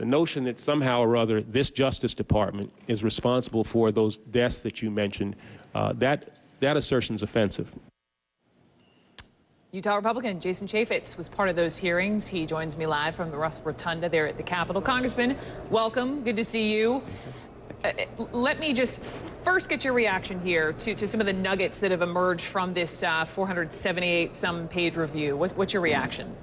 The notion that somehow or other this Justice Department is responsible for those deaths that you mentioned, that assertion is offensive. Utah Republican Jason Chaffetz was part of those hearings. He joins me live from the Russell Rotunda there at the Capitol. Congressman, welcome. Good to see you. Let me just first get your reaction here to some of the nuggets that have emerged from this 478-some page review. What's your reaction?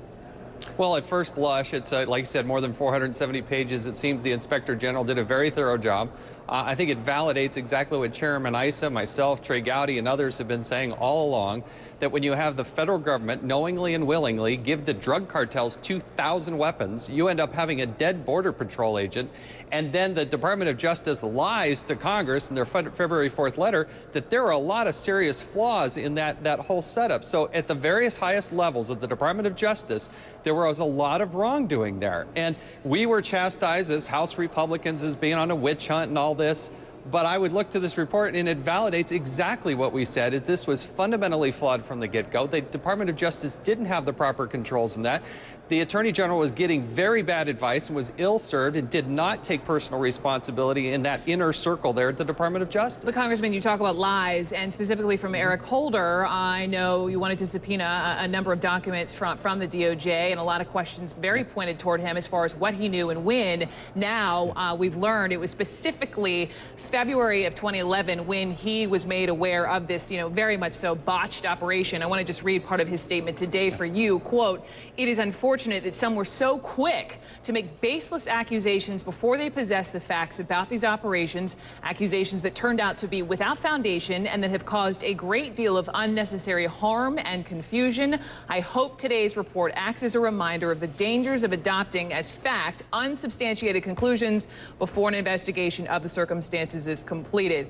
Well, at first blush, it's like you said, more than 470 pages. It seems the Inspector General did a very thorough job. I think it validates exactly what Chairman Issa, myself, Trey Gowdy, and others have been saying all along, that when you have the federal government knowingly and willingly give the drug cartels 2,000 weapons, you end up having a dead Border Patrol agent, and then the Department of Justice lies to Congress in their February 4th letter that there are a lot of serious flaws in that whole setup. So at the various highest levels of the Department of Justice, there was a lot of wrongdoing there. And we were chastised as House Republicans as being on a witch hunt and all this. But I would look to this report, and it validates exactly what we said, is this was fundamentally flawed from the get-go. The Department of Justice didn't have the proper controls in that. The Attorney General was getting very bad advice and was ill-served and did not take personal responsibility in that inner circle there at the Department of Justice. But, Congressman, you talk about lies, and specifically from Eric Holder. I know you wanted to subpoena a number of documents from the DOJ, and a lot of questions very pointed toward him as far as what he knew and when. Now, we've learned it was specifically February of 2011 when he was made aware of this, very much so botched operation. I want to just read part of his statement today for you. Quote, "It is unfortunate that some were so quick to make baseless accusations before they possessed the facts about these operations, accusations that turned out to be without foundation and that have caused a great deal of unnecessary harm and confusion. I hope today's report acts as a reminder of the dangers of adopting as fact unsubstantiated conclusions before an investigation of the circumstances is completed."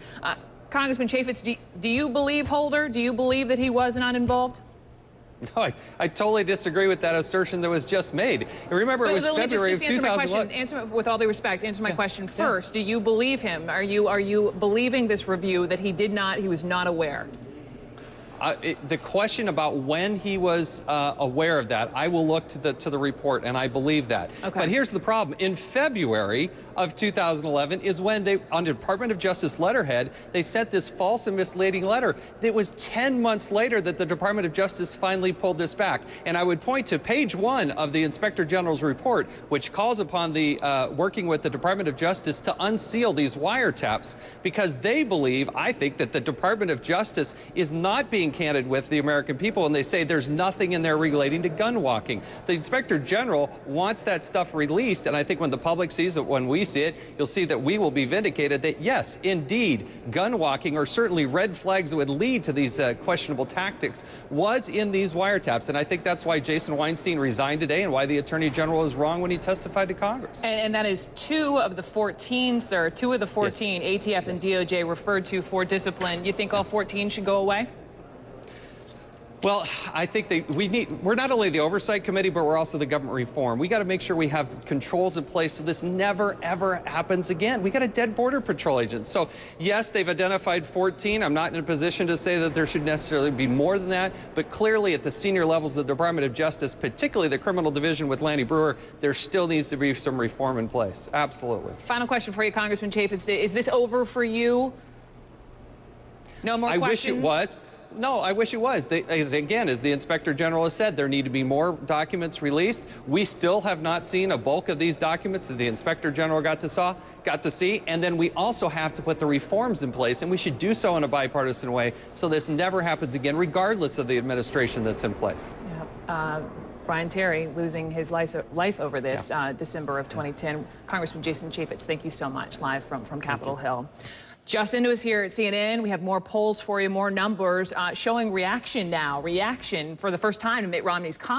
Congressman Chaffetz, do you believe Holder? Do you believe that he was not involved? No, I totally disagree with that assertion that was just made. Remember, it was February of 2011. Answer with all due respect. Answer my question first. Do you believe him? Are you believing this review that he was not aware? The question about when he was aware of that, I will look to the report, and I believe that. Okay. But here's the problem. In February of 2011 is when they, on the Department of Justice letterhead, they sent this false and misleading letter. It was 10 months later that the Department of Justice finally pulled this back. And I would point to page 1 of the Inspector General's report, which calls upon the working with the Department of Justice to unseal these wiretaps, because they believe, I think, that the Department of Justice is not being candid with the American people, and they say there's nothing in there relating to gun walking. The Inspector General wants that stuff released, and I think when the public sees it, when we see it, you'll see that we will be vindicated that, yes, indeed, gun walking, or certainly red flags that would lead to these questionable tactics, was in these wiretaps. And I think that's why Jason Weinstein resigned today and why the Attorney General was wrong when he testified to Congress. And that is 2 of the 14, sir, 2 of the 14 yes. ATF and DOJ referred to for discipline. You think all 14 should go away? Well, I think we're not only the Oversight Committee, but we're also the government reform. We got to make sure we have controls in place so this never, ever happens again. We got a dead Border Patrol agent. So, yes, they've identified 14. I'm not in a position to say that there should necessarily be more than that, but clearly at the senior levels of the Department of Justice, particularly the Criminal Division with Lanny Brewer, there still needs to be some reform in place. Absolutely. Final question for you, Congressman Chaffetz. Is this over for you? No more questions? I wish it was. No, I wish it was. As the Inspector General has said, there need to be more documents released. We still have not seen a bulk of these documents that the Inspector General got to see. And then we also have to put the reforms in place, and we should do so in a bipartisan way so this never happens again, regardless of the administration that's in place. Yeah. Brian Terry losing his life over this December of 2010. Congressman Jason Chaffetz, thank you so much, live from Capitol Hill. Justin was here at CNN. We have more polls for you, more numbers showing reaction now. Reaction for the first time to Mitt Romney's comments.